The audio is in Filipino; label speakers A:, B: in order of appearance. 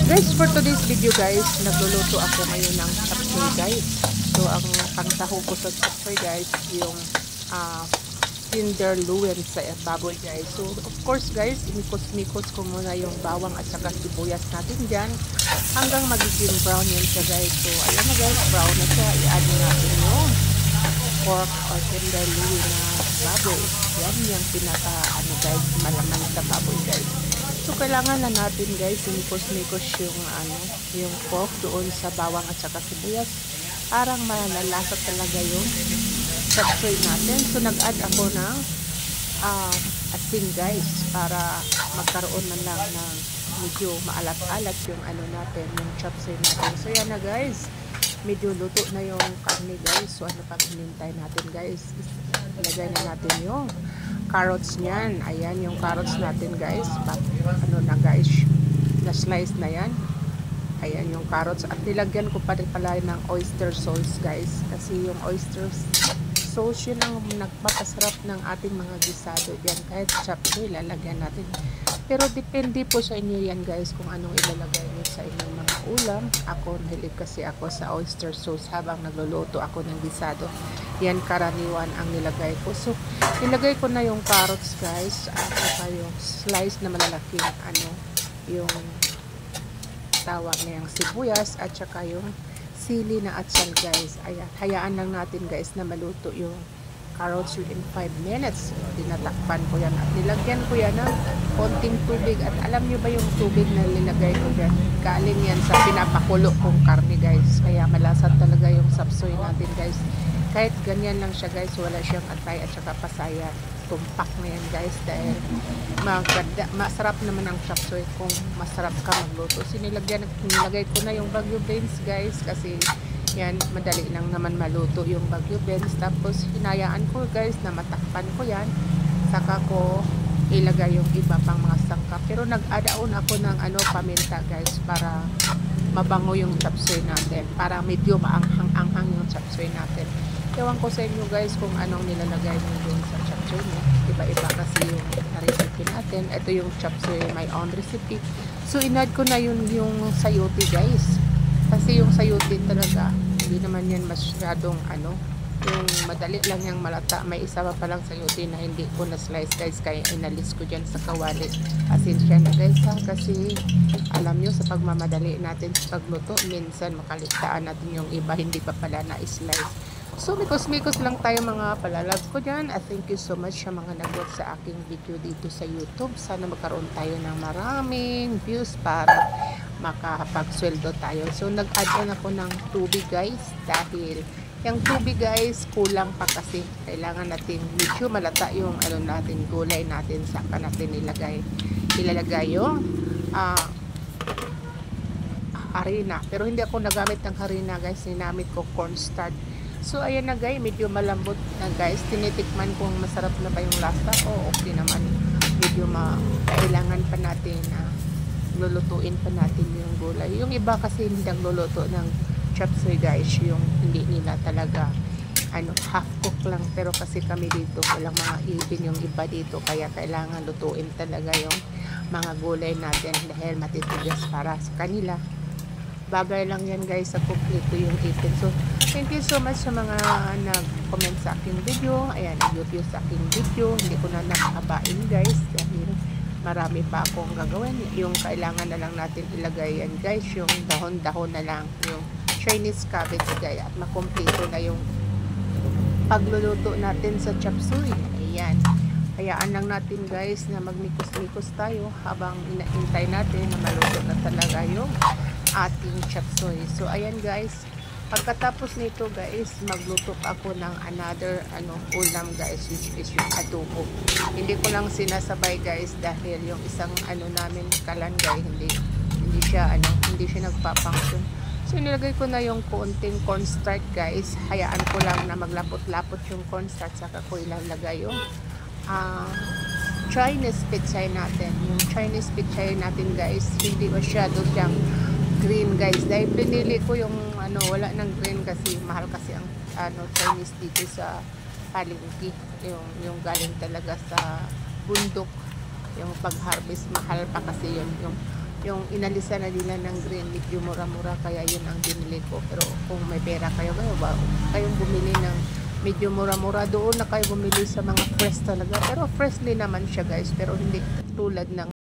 A: Guys, for today's video guys, nagluluto ako ngayon ng chapsoy guys. So, ang pangtaho ko sa chapsoy guys, yung tenderloin sa baboy guys. So, of course guys, imikos-mikos ko muna yung bawang at saka sibuyas natin dyan hanggang magiging brown yan siya guys. So, ayan na guys, brown na siya. I-add natin yung pork or tenderloin na baboy. Yan yung pinaka guys, malaman sa baboy guys. So, kailangan na natin guys, imikos-mikos yung pork doon sa bawang at saka sibuyas. Parang malalasa talaga yung chapsoy natin. So, nag-add ako ng asin guys para magkaroon man lang ng medyo maalat-alat yung natin, yung chapsoy natin. So, yan na guys. Medyo luto na yung karne guys. So, ano pang hinintay natin guys? Ilagay na natin yung carrots niyan. Ayan yung carrots natin guys. Na guys, na slice na yan. Ayan yung carrots. At nilagyan ko pa rin pala ng oyster sauce guys. Kasi yung oyster sauce yun ang nagpapasarap ng ating mga gisado yan. Kahit chapsoy lalagyan natin. Pero depende po sa inyo yan guys kung anong ilalagay nyo sa inyong mga ulam. Ako, nahilig kasi ako sa oyster sauce habang nagluluto ako ng gisado. Yan karaniwan ang nilagay ko. So, nilagay ko na yung carrots guys. At saka yung slice na malalaking yung tawag na yung sibuyas at saka yung sili na atsal guys. Ayan, hayaan lang natin guys na maluto yung carrots in 5 minutes. Tinatakpan ko yan at nilagyan ko yan ng konting tubig. At alam nyo ba yung tubig na nilagay ko dyan? Galing yan sa pinapakulo kong karne guys. Kaya malasat talaga yung chapsoy natin guys. Kahit ganyan lang siya guys, wala siyang atay at saka pasayan. Tumpak na yan guys dahil maganda, masarap naman ang chapsoy kung masarap ka magluto. So, nilagay ko na yung Baguio beans guys kasi yan, madali lang naman maluto yung Baguio beans. Tapos hinayaan ko guys na matakpan ko yan. Saka ko ilagay yung iba pang mga sangkap. Pero nag-adaon ako ng paminta guys para mabango yung chapsoy natin. Para medyo maanghang-anghang yung chapsoy natin. Ewan ko sa inyo guys kung anong nilalagay nyo dun sa chapsoy mo. Iba-iba kasi yung recipe natin. Ito yung chapsoy, my own recipe. So, inad ko na yung sayote guys. Kasi yung sayote talaga, hindi naman yan masyadong yung madali lang yung malata. May isa pa palang sayote na hindi ko na-slice guys. Kaya inalis ko dyan sa kawali. Asensya na guys ha. Kasi alam nyo sa pagmamadali natin sa pagluto, minsan makaligtaan natin yung iba hindi pa pala na-slice. So, mikos-mikos lang tayo mga palalag ko dyan. Thank you so much sa mga nag-watch sa aking video dito sa YouTube. Sana magkaroon tayo ng maraming views para makapagsweldo tayo. So, nag-add na ako ng tubig guys. Dahil yung tubig guys, kulang pa kasi. Kailangan natin medyo malata yung natin, gulay natin. Saka natin ilalagay yung harina. Pero hindi ako nagamit ng harina guys. Sinamit ko cornstarch. So, ayan na guys, medyo malambot na guys. Tinitikman kung masarap na ba yung lasa. O, okay naman. Medyo kailangan pa natin lulutuin pa natin yung gulay. Yung iba kasi hindi nagluluto ng chapsoy guys. Yung hindi nila talaga half cook lang. Pero kasi kami dito, walang mga ibin yung iba dito. Kaya kailangan lutuin talaga yung mga gulay natin dahil matitigas para sa kanila. Bagay lang yan guys sa kumpleto yung ipin. So, thank you so much sa mga nag-comment sa aking video. Ayan, nag-view sa aking video. Hindi ko na nakabain guys dahil marami pa akong gagawin. Yung kailangan na lang natin ilagay yan guys, yung dahon-dahon na lang, yung Chinese cabbage guys, at makumpleto na yung pagluluto natin sa chapsoy. Ayan, hayaan lang natin guys na magmikos-mikos tayo habang inaintay natin na maluto na talaga yung ating chapsoy. So, ayan guys, pagkatapos nito guys, magluto ako ng another ulam guys, which is yung adobo. Hindi ko lang sinasabay guys dahil yung isang namin kalangay hindi siya nagpa-function. So, nilagay ko na yung konting cornstarch guys. Hayaan ko lang na maglapot-lapot yung cornstarch. Saka ko ilalagay yung Chinese pechay natin. Yung Chinese pechay natin guys, hindi masyado siyang green guys. Dahil pinili ko yung wala ng green kasi mahal kasi ang Chinese dito sa palengke. Yung galing talaga sa bundok. Yung pag-harvest mahal pa kasi yun. Yung yung inalisan na nila ng green, medyo mura-mura, kaya yun ang binili ko. Pero kung may pera kayo, kayong bumili ng medyo mura-mura, doon na kayo bumili sa mga fresh talaga. Pero freshly naman siya guys, pero hindi tulad ng